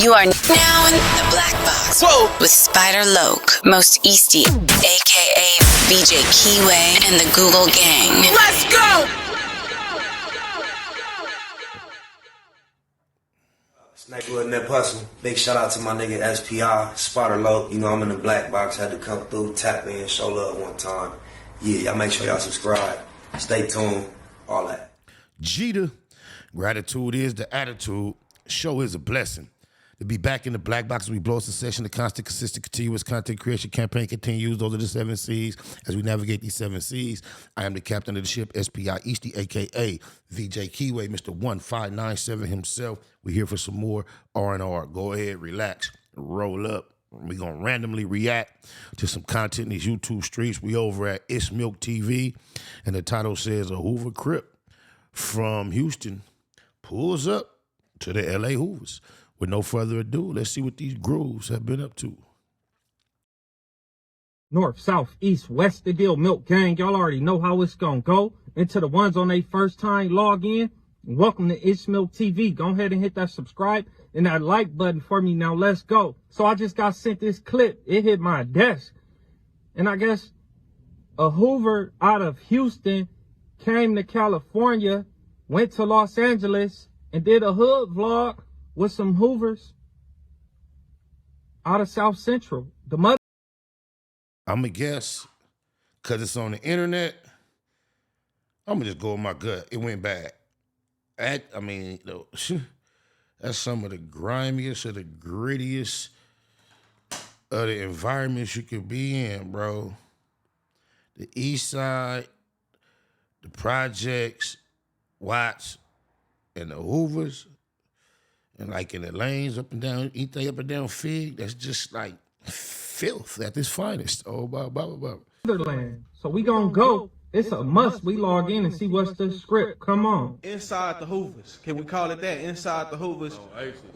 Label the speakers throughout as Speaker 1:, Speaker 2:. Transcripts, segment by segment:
Speaker 1: You are now in the black box. Whoa. With Spider Loke, Most Easty, aka VJ Keyway, and the Google Gang. Let's go!
Speaker 2: Snakewood and that hustle. Big shout out to my nigga SPI, Spider Loke. You know I'm in the black box, had to come through, tap in, show love one time. Yeah, y'all make sure y'all subscribe. Stay tuned, all that.
Speaker 3: Jeter, gratitude is the attitude. Show is a blessing. To be back in the black box as we blow a succession, the constant, consistent, continuous content creation campaign continues. Those are the 7 C's. As we navigate these 7 C's, I am the captain of the ship, SPI Easty, a.k.a. VJ Keyway, Mr. 1597 himself. We're here for some more R&R. Go ahead, relax, roll up. We're going to randomly react to some content in these YouTube streets. We over at It's Milk TV, and the title says, a Hoover Crip from Houston pulls up to the L.A. Hoovers. With no further ado, let's see what these grooves have been up to.
Speaker 4: North, south, east, west, the deal, Milk Gang. Y'all already know how it's gonna go. And to the ones on their first time log in, welcome to It's Milk TV. Go ahead and hit that subscribe and that like button for me. Now let's go. So I just got sent this clip. It hit my desk. And I guess a Hoover out of Houston came to California, went to Los Angeles, and did a hood vlog with some Hoovers out of South Central. The mother.
Speaker 3: I'm going to guess, because it's on the internet, I'm going to just go with my gut. It went bad. That's some of the grimiest or the grittiest of the environments you could be in, bro. The East Side, the projects, Watts, and the Hoovers, and like in the lanes up and down, up and down Fig, that's just like filth at its finest. Oh, blah, blah, blah, blah.
Speaker 4: Motherland. So we gonna go. It's a must. We log in and see what's the script. Come on.
Speaker 5: Inside the Hoovers. Can we call it that? Inside the Hoovers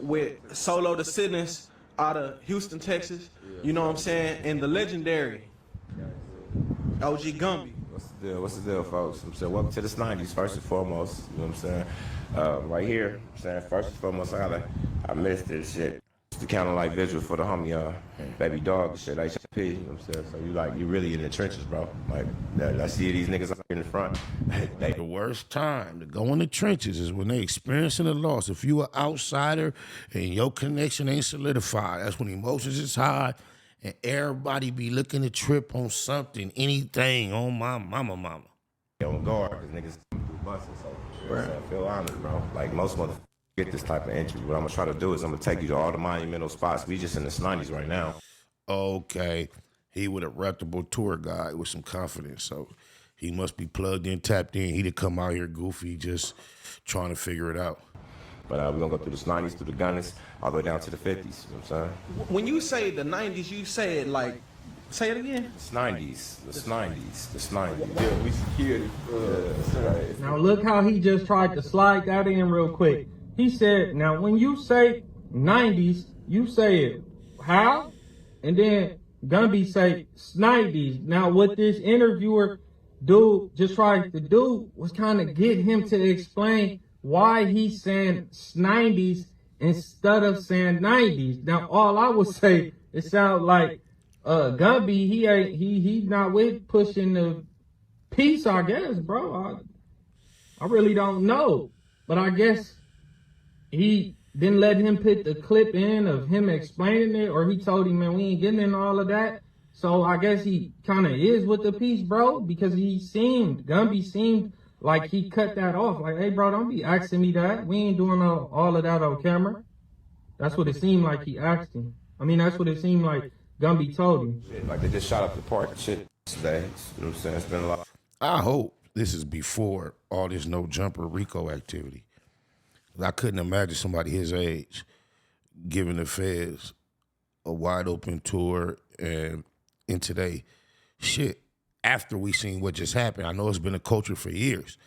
Speaker 5: with Solo the Sinners out of Houston, Texas. You know what I'm saying? And the legendary OG Gumby.
Speaker 6: What's the deal, folks? I'm saying, welcome to this 90s, first and foremost. You know what I'm saying? Right here, I'm saying, first and foremost, I missed this shit. It's the kind of like visual for the homie, baby dog and shit, HP, you know what I'm saying? So you really in the trenches, bro. Like, I see these niggas up in the front.
Speaker 3: The worst time to go in the trenches is when they experiencing a loss. If you an outsider and your connection ain't solidified, that's when emotions is high. And everybody be looking to trip on something, anything, on my mama.
Speaker 6: On guard, because niggas come through buses, so right. I feel honored, bro. Like, most motherfuckers get this type of entry. What I'm going to try to do is I'm going to take you to all the monumental spots. We just in the 90s right now.
Speaker 3: Okay. He with a reputable tour guide with some confidence, so he must be plugged in, tapped in. He didn't come out here goofy, just trying to figure it out.
Speaker 6: But we're going to go through the 90s, through the Gunners, all the way down to the 50s, you know what I'm saying?
Speaker 5: When you say the 90s, you say it like, say it again?
Speaker 6: It's 90s, the 90s.
Speaker 5: Yeah, we security.
Speaker 6: Right.
Speaker 4: Now look how he just tried to slide that in real quick. He said, now when you say 90s, you say it how? And then Gumby say 90s. Now what this interviewer dude just tried to do was kind of get him to explain why he's saying 90s instead of saying 90s. Now, all I would say, it sounds like Gumby, he's not with pushing the peace, I guess, bro. I really don't know. But I guess he didn't let him put the clip in of him explaining it, or he told him, man, we ain't getting into all of that. So I guess he kind of is with the peace, bro, because Gumby seemed like he cut that off. Like, hey, bro, don't be asking me that. We ain't doing all of that on camera. That's what it seemed like he asked him. I mean, that's what it seemed like Gumby told him.
Speaker 6: Like, they just shot up the park and shit today. You know what I'm saying? It's been a lot.
Speaker 3: I hope this is before all this no jumper Rico activity. I couldn't imagine somebody his age giving the feds a wide open tour and in today shit. After we seen what just happened, I know it's been a culture for years,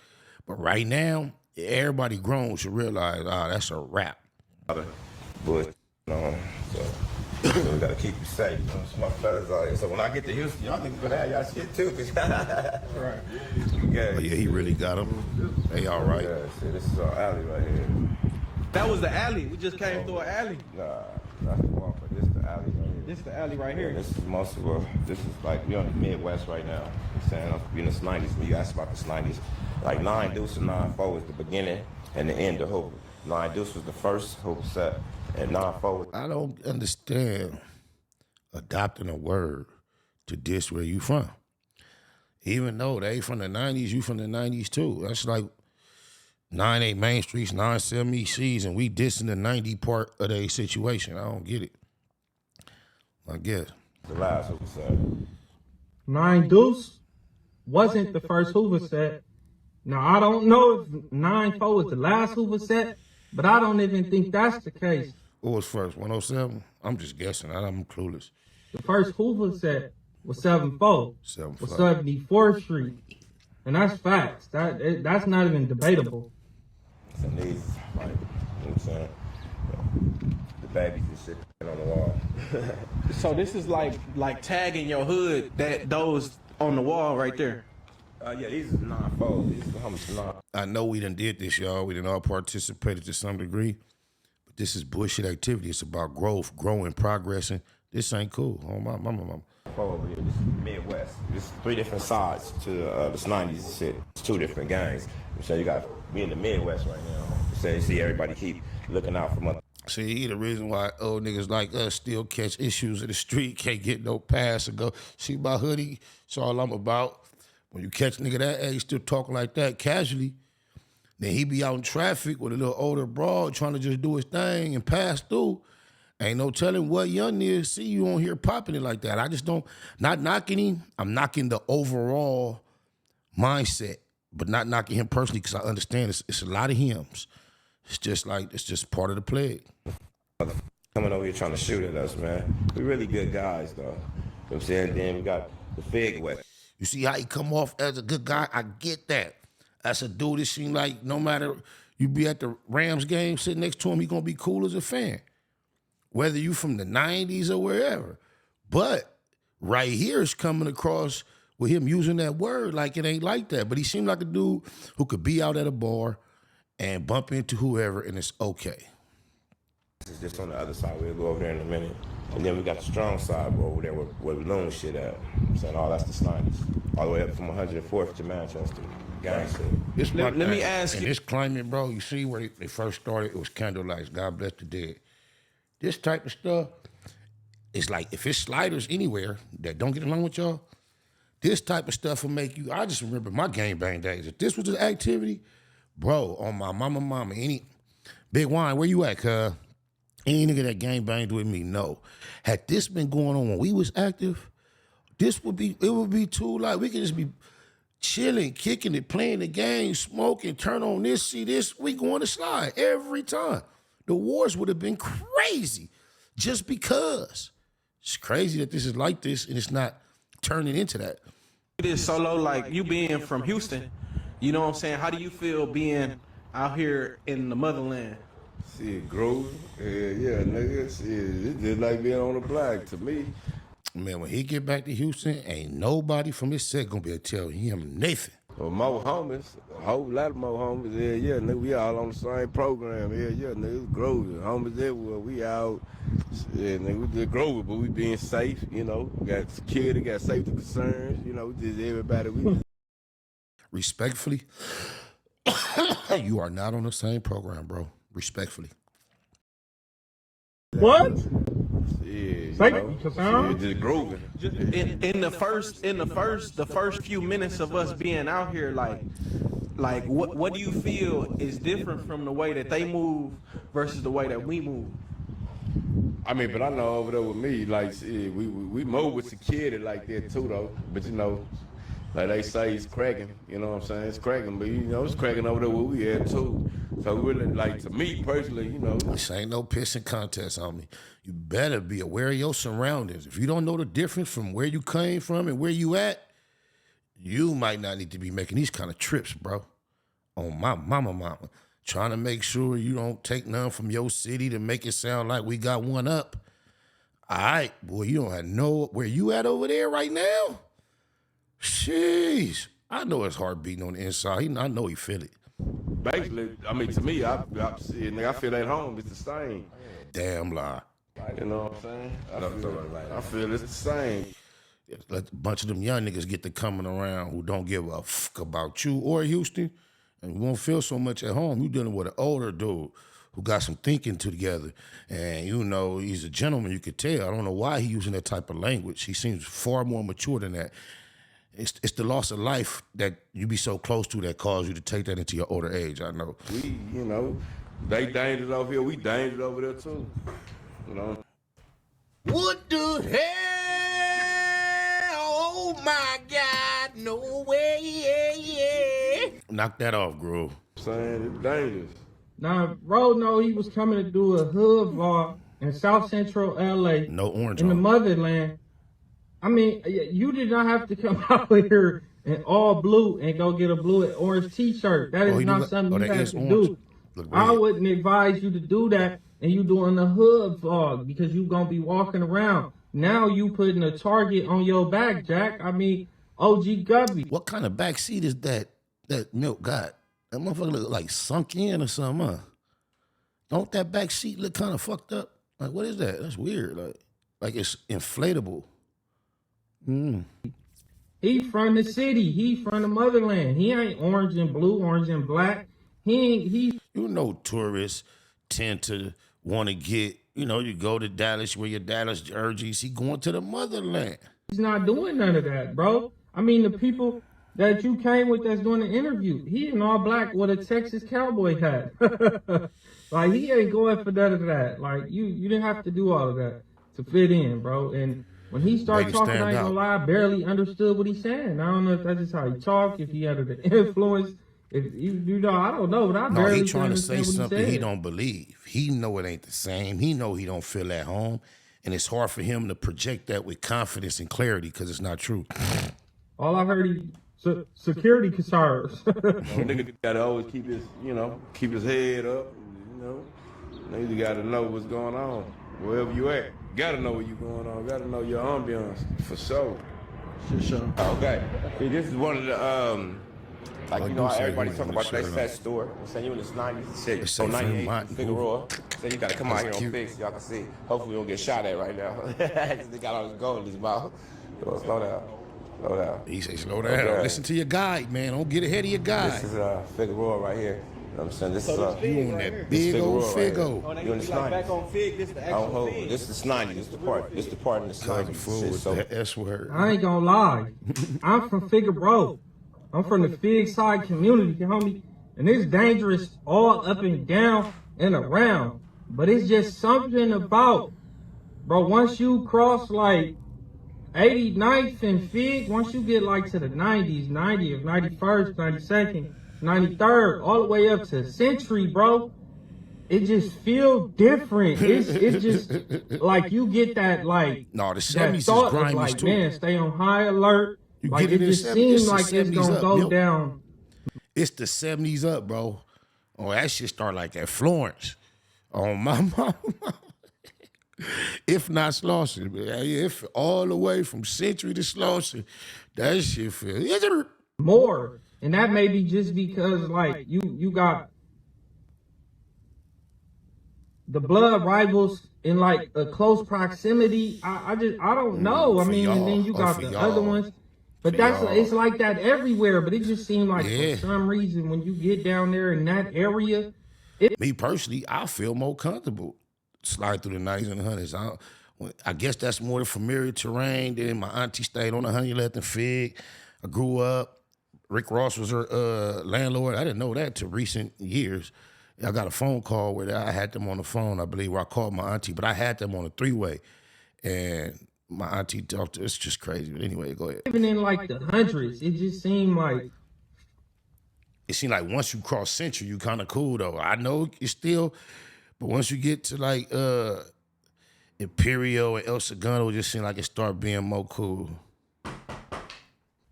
Speaker 3: but right now, everybody grown should realize, that's a wrap.
Speaker 6: But, so we gotta keep you safe. So my fellas out here. So when I get to Houston, y'all niggas gonna have y'all shit too. Right.
Speaker 3: Yeah, he really got him. They all right.
Speaker 6: Yeah, see, this is our alley right here.
Speaker 5: That was the alley. We just came through an alley.
Speaker 6: Nah, that's the walk, but this is the alley right here.
Speaker 5: This is the alley right here.
Speaker 6: Yeah, this is most of this is like, we're on the Midwest right now. I'm saying, I'm in the 90s, when you asked about the 90s. Like 9 Deuce and 9-4 was the beginning and the end of Hoover. 9 Deuce was the first Hoover set, and 9-4 was...
Speaker 3: I don't understand adopting a word to diss where you from. Even though they from the 90s, you from the 90s too. That's like 9-8 Main Streets, 9-7 ECs, and we dissing the 90 part of their situation. I don't get it. I guess.
Speaker 6: The last Hoover set.
Speaker 4: 9 Deuce wasn't the first Hoover set. Now, I don't know if 9-4 was the last Hoover set, but I don't even think that's the case.
Speaker 3: What was first, 107? I'm just guessing. I'm clueless.
Speaker 4: The first Hoover set was 7-4.
Speaker 3: 7-4.
Speaker 4: Was 74th Street. And that's facts. That's not even debatable.
Speaker 6: And these, like, you know what I'm saying? The babies and shit on the wall.
Speaker 5: So this is like tagging your hood, that those on the wall right there.
Speaker 6: Yeah, these are 9-4. These are how much 9.
Speaker 3: I know we done did this, y'all. We done all participated to some degree. But this is bullshit activity. It's about growth, growing, progressing. This ain't cool. Oh, my mama.
Speaker 6: Over here, this is Midwest. There's 3 different sides to this 90s shit. It's 2 different gangs. So you got me in the Midwest right now. So you see everybody keep looking out for mother.
Speaker 3: See, the reason why old niggas like us still catch issues in the street, can't get no pass and go, see my hoodie, that's all I'm about. When you catch a nigga that age still talking like that casually, then he be out in traffic with a little older broad trying to just do his thing and pass through. Ain't no telling what young niggas see you on here popping it like that. I just don't, not knocking him, I'm knocking the overall mindset, but not knocking him personally because I understand it's a lot of hymns. It's just part of the plague.
Speaker 6: Coming over here trying to shoot at us, man. We really good guys, though. You know what I'm saying? Then we got the Fig West.
Speaker 3: You see how he come off as a good guy? I get that. That's a dude that seem like no matter you be at the Rams game sitting next to him, he gonna be cool as a fan. Whether you from the 90s or wherever. But right here is coming across with him using that word like it ain't like that. But he seemed like a dude who could be out at a bar and bump into whoever and it's okay.
Speaker 6: This is just on the other side. We'll go over there in a minute. And then we got the strong side over there where we loan shit at. I'm saying all that's the 90s. All the way up from 104th to Manchester. Gang shit.
Speaker 5: Let me ask
Speaker 3: you. In this climate, bro, you see where they first started, it was candlelights. God bless the dead. This type of stuff, it's like if it's sliders anywhere that don't get along with y'all, this type of stuff will make you, I just remember my gangbang days. If this was the activity, bro, on my mama, any, Big Wine, where you at, cuz? Any nigga that gangbanged with me, no. Had this been going on when we was active, it would be too, like, we could just be chilling, kicking it, playing the game, smoking, turn on this, see this, we going to slide every time. The wars would have been crazy just because. It's crazy that this is like this and it's not turning into that.
Speaker 5: It is Solo, like you being from Houston, you know what I'm saying? How do you feel being out here in the motherland?
Speaker 7: Shit, grooving. Yeah, nigga. Shit, it's just like being on the block to me.
Speaker 3: Man, when he get back to Houston, ain't nobody from his set gonna be able to tell him nothing.
Speaker 7: Well, more homies, a whole lot of more homies. Yeah, nigga, we all on the same program. Yeah, nigga, it's grooving. Homies everywhere. We out. Yeah, nigga, we just grooving, but we being safe, you know. We got security, got safety concerns, you know, just everybody.
Speaker 3: Respectfully, you are not on the same program, bro. Respectfully.
Speaker 4: What?
Speaker 7: Yeah, just grooving.
Speaker 5: In the first few minutes of us being out here, like what do you feel is different from the way that they move versus the way that we move?
Speaker 7: I mean, but I know over there with me, like, shit, we move with security like that too, though. But you know, like they say, it's cracking. You know what I'm saying? It's cracking, but you know, it's cracking over there where we at too. So really, like, to me personally, you know,
Speaker 3: this ain't no pissing contest, homie. You better be aware of your surroundings. If you don't know the difference from where you came from and where you at, you might not need to be making these kind of trips, bro. On my mama. Trying to make sure you don't take none from your city to make it sound like we got one up. All right, boy, you don't have no, where you at over there right now? Jeez. I know his heart beating on the inside. I know he feel it.
Speaker 7: basically, I mean, to me, I feel at home. It's the same.
Speaker 3: Damn lie.
Speaker 7: You know what I'm saying? I feel it's the same.
Speaker 3: Let a bunch of them young niggas get to coming around who don't give a fuck about you or Houston, and you won't feel so much at home. You dealing with an older dude who got some thinking together, and you know he's a gentleman. You could tell. I don't know why he using that type of language. He seems far more mature than that. It's the loss of life that you be so close to that cause you to take that into your older age. I know.
Speaker 7: We, you know, they dangerous over here. We dangerous over there too. You know.
Speaker 3: What the hell? Oh my God! No way! Knock that off, Groove.
Speaker 7: Saying it's dangerous.
Speaker 4: Now, Ro know he was coming to do a hood vlog in South Central LA.
Speaker 3: No orange
Speaker 4: in the
Speaker 3: on.
Speaker 4: motherland. I mean, you did not have to come out here in all blue and go get a blue and orange t-shirt. That is not something you have to do. I wouldn't advise you to do that, and you doing the hood vlog because you gonna be walking around. Now you putting a target on your back, Jack. I mean, OG Gubby.
Speaker 3: What kind of back seat is that Milk got? That motherfucker look like sunk in or something, huh? Don't that back seat look kind of fucked up? Like, what is that? That's weird. Like it's inflatable.
Speaker 4: He from the city. He from the motherland. He ain't orange and blue, orange and black. He.
Speaker 3: You know, tourists tend to want to get, you know, you go to Dallas, wear your Dallas jerseys. He going to the motherland.
Speaker 4: He's not doing none of that, bro. I mean, the people that you came with that's doing the interview, he in all black with a Texas cowboy hat. Like, he ain't going for none of that. Like, you didn't have to do all of that to fit in, bro. And when he started talking, I ain't gonna lie, I barely understood what he's saying. I don't know if that's just how he talk, if he had the influence. If you know, I don't know, but I barely
Speaker 3: he trying to say something
Speaker 4: he
Speaker 3: he don't believe. He know it ain't the same. He know he don't feel at home, and it's hard for him to project that with confidence and clarity because it's not true.
Speaker 4: All I heard security concerns.
Speaker 7: Nigga gotta always keep his head up. You gotta know what's going on wherever you at. Gotta know where you going on. Gotta know your ambiance for sure. Sure.
Speaker 6: Okay. See, this is one of the like, you know how everybody talk about that fat store. I'm saying you in this 90s shit. So 98 Figueroa. So you gotta come out here on Fix. Y'all can see. Hopefully we don't get shot at right now. They got all this gold in his mouth. Slow down. Slow down.
Speaker 3: He say slow down. Okay. Listen to your guide, man. Don't get ahead of your guide.
Speaker 6: This is Figueroa right here. You know what I'm saying? This is
Speaker 3: you on that big old Figo.
Speaker 6: Right you in the 90s.
Speaker 5: Back on Fig, this the actual Fig.
Speaker 6: This is the 90s. This the part. This the part in the 90s.
Speaker 3: So that S word.
Speaker 4: I ain't gonna lie. I'm from Figueroa. I'm from the Fig side community, homie. And it's dangerous all up and down and around. But it's just something about, bro, once you cross like 89th and Fig, once you get like to the 90s, 90th, 91st, 92nd, 93rd, all the way up to Century, bro, it just feels different. It's just like you get that like
Speaker 3: no, the 70s is grimy
Speaker 4: like,
Speaker 3: too.
Speaker 4: Man, stay on high alert.
Speaker 3: You
Speaker 4: like
Speaker 3: get
Speaker 4: it just seems like it's gonna go down.
Speaker 3: It's the 70s up, bro. Oh, that shit start like at Florence. Oh my mama. If not Slauson, if all the way from Century to Slauson, that shit feel
Speaker 4: more. And that may be just because like you got the blood rivals in like a close proximity. I don't know. I mean, and then you got the other ones. But it's like that everywhere. But it just seemed like for some reason when you get down there in that area,
Speaker 3: me personally, I feel more comfortable slide through the 90s and the 100s. I guess that's more the familiar terrain. Then my auntie stayed on the 111th and Fig. I grew up. Rick Ross was her landlord. I didn't know that till recent years. I got a phone call where I had them on the phone, I believe, where I called my auntie, but I had them on a three-way. And my auntie talked to, it's just crazy. But anyway, go ahead.
Speaker 4: Even in like the hundreds, it just seemed like.
Speaker 3: It seemed like once you cross Century, you kind of cool, though. I know it's still, but once you get to like Imperial and El Segundo, it just seemed like it started being more cool.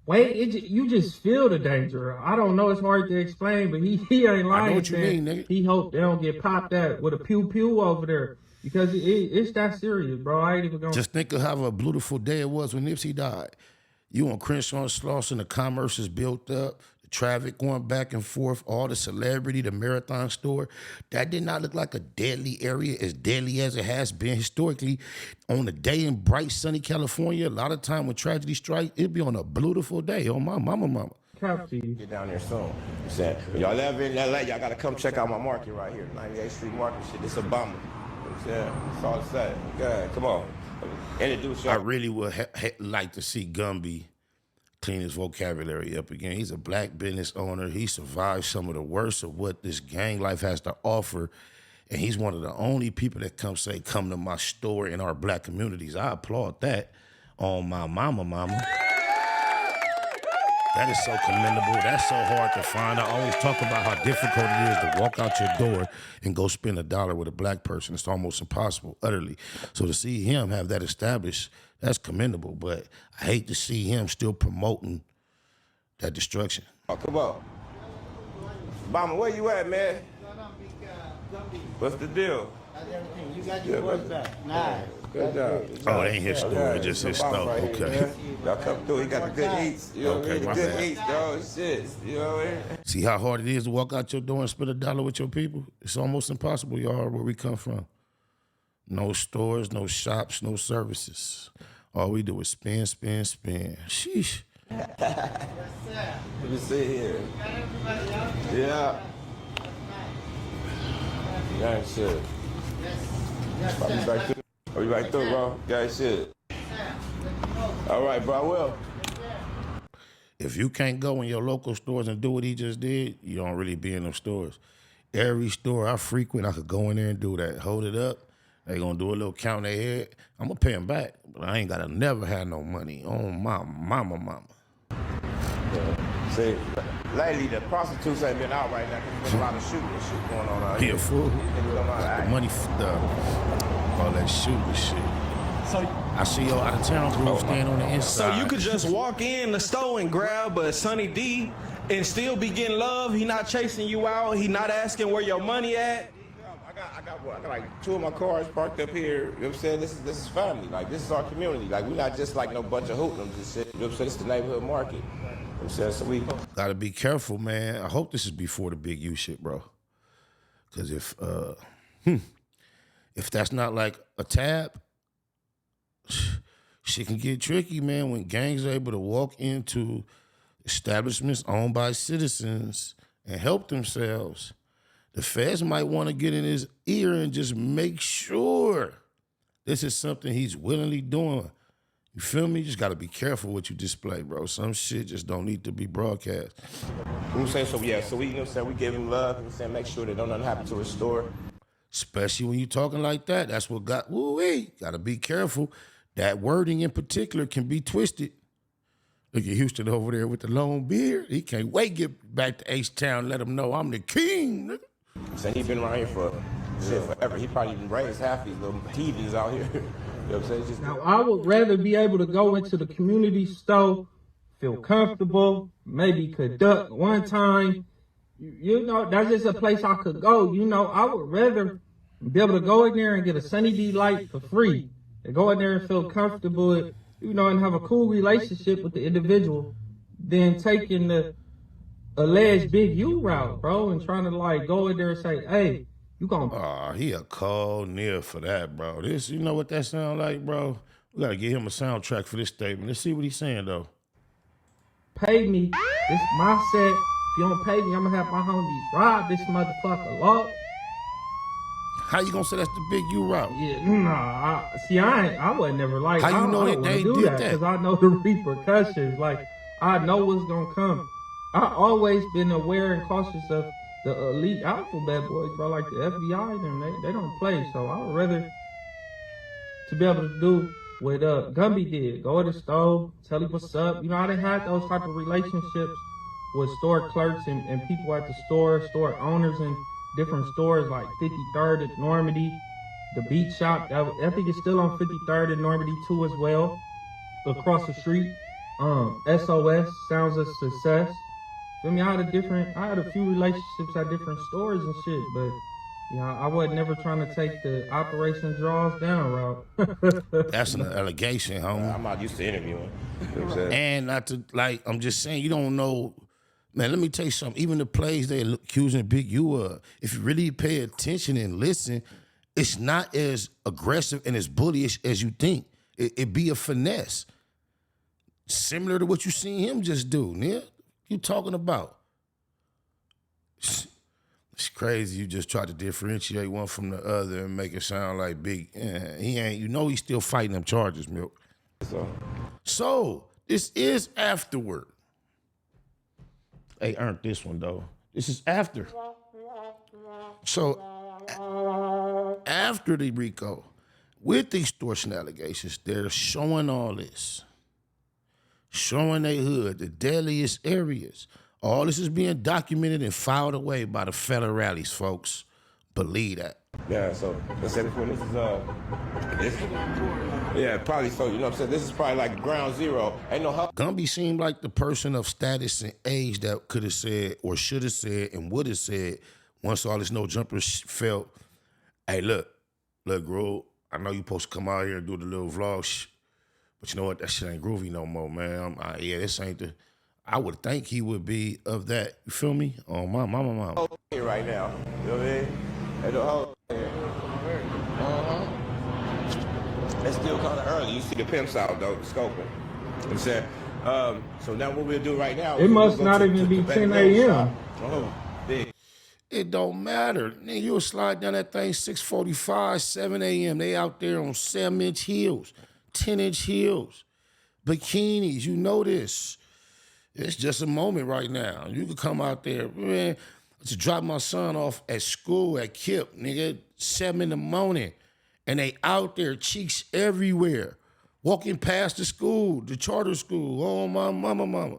Speaker 4: Wait, you just feel the danger. I don't know, it's hard to explain, but he ain't lying.
Speaker 3: I know what you mean, nigga.
Speaker 4: He hope they don't get popped at with a pew-pew over there. Because it's that serious, bro. I ain't even gonna...
Speaker 3: Just think of how a beautiful day it was when Nipsey died. You on Crenshaw and Slauson, the commerce is built up, the traffic going back and forth, all the celebrity, the marathon store, that did not look like a deadly area, as deadly as it has been historically. On a day in bright, sunny California, a lot of time when tragedy strikes, it'd be on a beautiful day. Oh, my mama.
Speaker 6: Get down there soon. I'm saying, y'all ever in LA, y'all gotta come check out my market right here, 98th Street Market. Shit, it's a bomber. I'm saying, that's all to say. Good, come on. Introduce y'all.
Speaker 3: I really would like to see Gumby clean his vocabulary up again. He's a black business owner. He survived some of the worst of what this gang life has to offer. And he's one of the only people that come to my store in our black communities. I applaud that on my mama. That is so commendable. That's so hard to find. I always talk about how difficult it is to walk out your door and go spend $1 with a black person. It's almost impossible, utterly. So to see him have that established, that's commendable. But I hate to see him still promoting that destruction.
Speaker 6: Oh, come on. Mama, where you at, man? What's the deal?
Speaker 8: How's everything? You got your voice back. Nice.
Speaker 6: Good job.
Speaker 3: Oh, it ain't his store, it's just his store.
Speaker 6: Right
Speaker 3: Okay.
Speaker 6: Here, y'all come through, he got the good eats. You know what I mean? The good eats, dog. Shit. You know what I mean?
Speaker 3: See how hard it is to walk out your door and spend $1 with your people? It's almost impossible, y'all, where we come from. No stores, no shops, no services. All we do is spend. Sheesh.
Speaker 6: Let me see here. Yeah. Yeah, shit. I'll be back through. I'll be back through, bro. Yeah, shit. All right, bro, I will.
Speaker 3: If you can't go in your local stores and do what he just did, you don't really be in them stores. Every store I frequent, I could go in there and do that. Hold it up. They gonna do a little count in their head. I'm gonna pay them back, but I ain't gotta never have no money on my mama.
Speaker 6: Yeah. See, lately the prostitutes ain't been out right now because there's a lot of shooting and shit going on out here.
Speaker 3: Yeah, fool. The money, all that shooting shit.
Speaker 5: So
Speaker 3: I see your out of town crew stand on the inside.
Speaker 5: So you could just walk in the store and grab a Sunny D and still be getting love. He not chasing you out. He not asking where your money at.
Speaker 6: I got like 2 of my cars parked up here. You know what I'm saying? This is family. Like, this is our community. Like, we're not just like no bunch of hoodlums and shit. You know what I'm saying? It's the neighborhood market. You know what I'm saying? So we
Speaker 3: gotta be careful, man. I hope this is before the big U shit, bro. Cause if that's not like a tab, shit can get tricky, man. When gangs are able to walk into establishments owned by citizens and help themselves, the feds might want to get in his ear and just make sure this is something he's willingly doing. You feel me? You just got to be careful what you display, bro. Some shit just don't need to be broadcast.
Speaker 6: You know what I'm saying? So, yeah, so we, you know what I'm saying, we give him love, you know what I'm saying, make sure that don't nothing happen to his store.
Speaker 3: Especially when you talking like that. That's what got, woo-wee. Got to be careful. That wording in particular can be twisted. Look at Houston over there with the long beard. He can't wait to get back to H-Town, let him know I'm the king, nigga.
Speaker 6: So he been around here for forever. He probably even raised half these little heathens out here. You know what I'm saying? Just
Speaker 4: Now, I would rather be able to go into the community store, feel comfortable, maybe could duck one time. You know, that's just a place I could go. You know, I would rather be able to go in there and get a Sunny D light for free and go in there and feel comfortable, you know, and have a cool relationship with the individual than taking the alleged big U route, bro, and trying to like go in there and say, hey, you gonna...
Speaker 3: he a cold near for that, bro. This, you know what that sound like, bro? We gotta give him a soundtrack for this statement. Let's see what he's saying, though.
Speaker 4: Pay me. This is my set. If you don't pay me, I'm gonna have my homies rob this motherfucker lock.
Speaker 3: How you gonna say that's the big U route?
Speaker 4: Yeah, nah. I would never like.
Speaker 3: How you know
Speaker 4: I
Speaker 3: they
Speaker 4: do
Speaker 3: did that?
Speaker 4: Because I know the repercussions. Like, I know what's gonna come. I always been aware and cautious of the elite alphabet boys, bro. Like the FBI, them they don't play. So I would rather to be able to do what Gumby did. Go to the store, tell him what's up. You know, I done had those type of relationships with store clerks and people at the store owners and different stores like 53rd at Normandy, the beat shop. I think it's still on 53rd at Normandy too as well. Across the street, SOS, Sounds of Success. I mean, I had a few relationships at different stores and shit, but yeah, I wasn't never trying to take the Operation Draws Down route.
Speaker 3: That's an allegation, homie.
Speaker 6: I'm not used to interviewing. You know what I'm saying?
Speaker 3: And not to, like, I'm just saying, you don't know Man, let me tell you something. Even the plays they're accusing Big U of, if you really pay attention and listen, it's not as aggressive and as bullyish as you think. It be a finesse. Similar to what you seen him just do, nigga. You talking about? It's crazy. You just tried to differentiate one from the other and make it sound like Big. He ain't. You know he's still fighting them charges, Milk. So this is afterward. Hey, earned this one though. This is after. So after the RICO, with the extortion allegations, they're showing all this. Showing they hood, the deadliest areas. All this is being documented and filed away by the federales, folks. Believe that.
Speaker 6: Yeah, so let's say this yeah, probably so, you know what I'm saying? This is probably like ground zero. Ain't no help.
Speaker 3: Gumby seemed like the person of status and age that could have said or should have said and would have said once all this no jumpers felt, hey, look, Grove, I know you supposed to come out here and do the little vlog but you know what? That shit ain't groovy no more, man. This ain't the... I would think he would be of that. You feel me? Oh, my mama.
Speaker 6: Here right now. You know what I mean? Hey, the whole here. It's still kind of early. You see the pimps out, though, scoping. You know what I'm saying? So now what we'll do right now...
Speaker 4: It must not even be 10 a.m.
Speaker 6: Oh, big.
Speaker 3: It don't matter. Nigga, you'll slide down that thing 6:45, 7 a.m. They out there on 7-inch heels, 10-inch heels, bikinis. You know this. It's just a moment right now. You could come out there, man, to drop my son off at school at Kip, nigga, 7 in the morning, and they out there, cheeks everywhere, walking past the school, the charter school. Oh, my mama.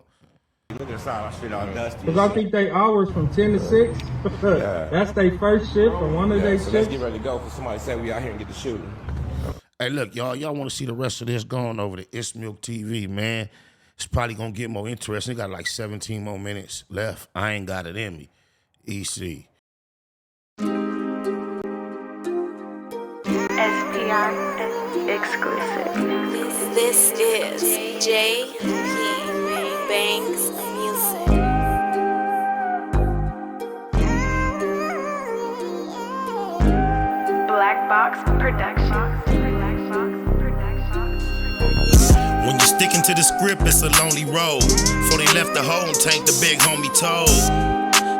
Speaker 6: Look inside, I shit all dusty.
Speaker 4: Because I think they hours from 10 to 6.
Speaker 6: Yeah.
Speaker 4: That's their first shift or one of their
Speaker 6: so
Speaker 4: shifts.
Speaker 6: let's get ready to go for somebody to say we out here and get the shooting.
Speaker 3: Hey, look, y'all want to see the rest of this going over to It's Milk TV, man. It's probably going to get more interesting. It got like 17 more minutes left. I ain't got it in me. EC.
Speaker 9: SPR exclusive.
Speaker 1: This is JP Bangs Music.
Speaker 9: Black Box Productions.
Speaker 3: When you're sticking to the script, it's a lonely road. Before they left the hole and tank the big homie told.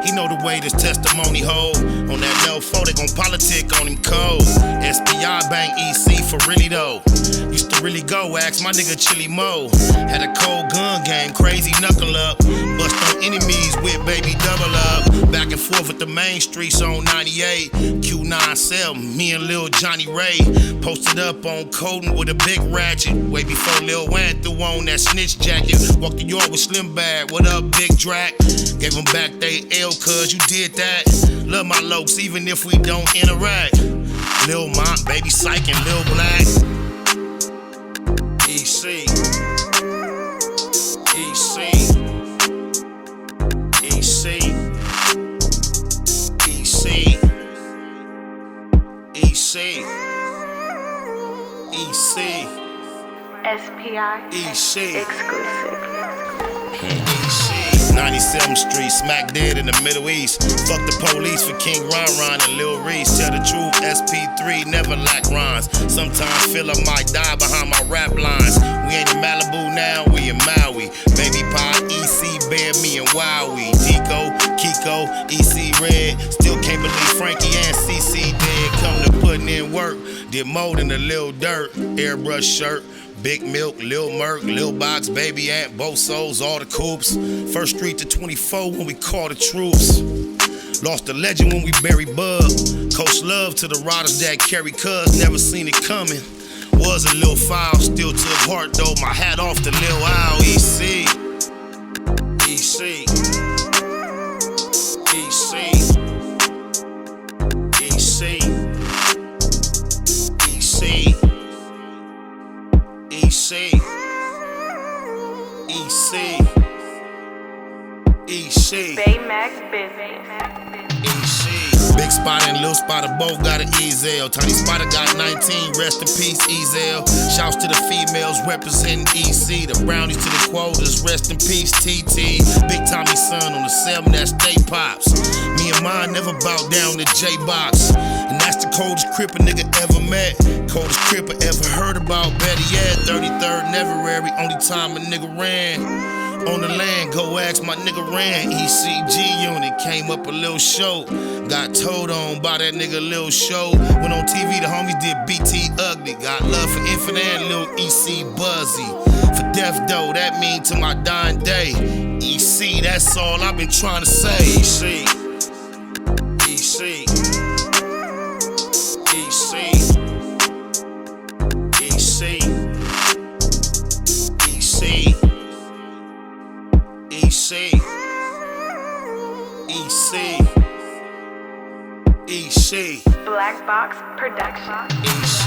Speaker 3: He know the way this testimony hold. On that low 4, they gon' politic on him cold. SPI bang EC for really though. Used to really go, ask my nigga Chili Mo. Had a cold gun game, crazy knuckle up. Bust on enemies with baby double up. Back and forth with the main streets on 98. Q9 cell, me and Lil Johnny Ray. Posted up on Colton with a big ratchet. Way before Lil Wayne threw on that snitch jacket. Walked the yard with Slim Bag, what up Big Drac? Gave them back they L cause you did that. Love my lokes even if we don't interact. Lil Mont, Baby Psych and Lil Black. EC. EC. EC. EC. EC. EC.
Speaker 9: SPI exclusive.
Speaker 3: EC. 97th Street, smack dead in the Middle East. Fuck the police for King Ron and Lil Reese. Tell the truth, SP3 never lack rhymes. Sometimes feel I might die behind my rap lines. We ain't in Malibu now, we in Maui. Baby Pie, EC, Bear, me and Wowie. Dico, Kiko, EC Red. Still can't believe Frankie and CC dead. Come to putting in work. Did more than a little dirt. Airbrush shirt. Big Milk, Lil Merc, Lil Box, Baby Ant, both souls, all the coops. First Street to 24 when we call the troops. Lost a legend when we buried Bug. Coach love to the riders that carry cuz, never seen it coming. Was a little foul, still took heart though, my hat off to Lil Owl. EC. EC. EC. EC. EC. EC. EC.
Speaker 9: Baymax Business.
Speaker 3: EC. Big Spider and Lil Spider both got an Ezel. Tiny Spider got 19, rest in peace, Ezel. Shouts to the females representing EC. The brownies to the quotas, rest in peace, TT. Big Tommy's son on the 7, that's Stay Pops. Me and mine never bowed down to J-Box. And that's the coldest Crip a nigga ever met. Coldest Crip I ever heard about, better yet. 33rd Neverary, only time a nigga ran. On the land, go ask my nigga Ran. ECG unit, came up a little short. Got told on by that nigga Lil Show. Went on TV, the homies did BT Ugly. Got love for Infinite and Lil EC Buzzy. For death though, that mean to my dying day. EC, that's all I've been trying to say. EC. EC. EC. EC. EC. EC. EC. EC.
Speaker 9: Black Box Production.
Speaker 3: EC.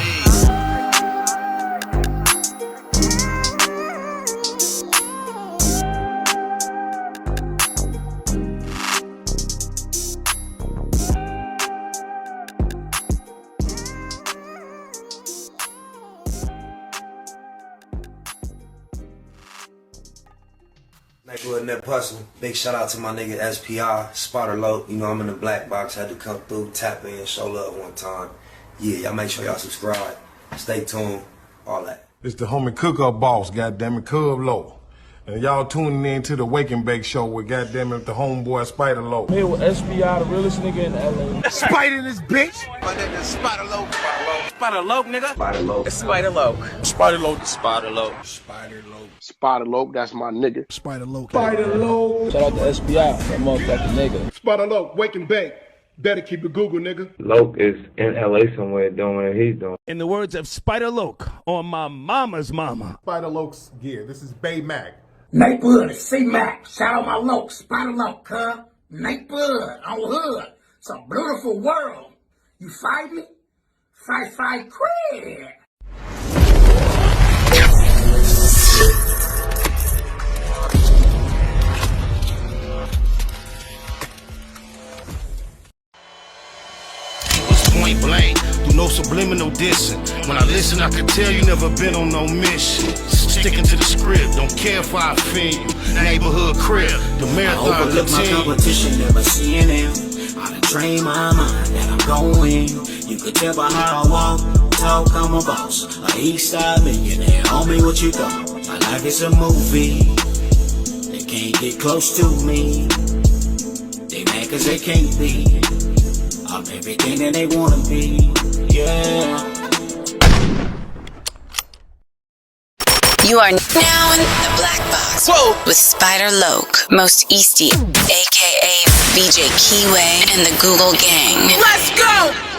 Speaker 2: Nigga in that hustle. Big shout out to my nigga SPI, Spotter Low. You know I'm in the black box, had to come through, tap in, show love one time. Yeah, y'all make sure y'all subscribe. Stay tuned, all that.
Speaker 10: It's the homie cook-up boss, goddammit, Cub Low. And y'all tuning in to the Wake and Bake Show with goddammit the homeboy Spider Low.
Speaker 4: Here with SPI, the realest nigga in LA.
Speaker 10: Spider this bitch!
Speaker 11: My nigga Spider Low. Spider Low, nigga.
Speaker 2: Spider Low.
Speaker 11: It's Spider Low.
Speaker 10: Spider Low.
Speaker 11: Spider Low.
Speaker 10: Spider Low.
Speaker 11: Spider Low, that's my nigga.
Speaker 10: Spider Low. Spider Low.
Speaker 4: Shout out to SPI, that motherfucking nigga.
Speaker 10: Spider Low, Wake and Bake. Better keep it Google, nigga.
Speaker 6: Loke is in LA somewhere doing what he's doing.
Speaker 12: In the words of Spider Loke on my mama's mama.
Speaker 10: Spider Loke's gear. This is Bay Mac.
Speaker 8: Nate Bud, C-Mac. Shout out my Loke, Spider Loke, huh? Nate Bud, on Hood. It's a beautiful world. You fight me? Fight, Crip.
Speaker 3: Point blank, through no subliminal dissing. When I listen, I can tell you never been on no mission. Sticking to the script, don't care if I offend you. Neighborhood Crip, the marathon
Speaker 8: I overlook my competition, never seeing them. I done trained my mind that I'm going. You could tell by how I walk, talk, I'm a boss. A east side millionaire, homie, what you thought? My life is a movie. They can't get close to me. They mad cause they can't be. I'm everything that they wanna be, yeah.
Speaker 1: You are now in the Black Box. Whoa. With Spider Loke, Most Easty, aka BJ Keyway, and the Google Gang.
Speaker 11: Let's go!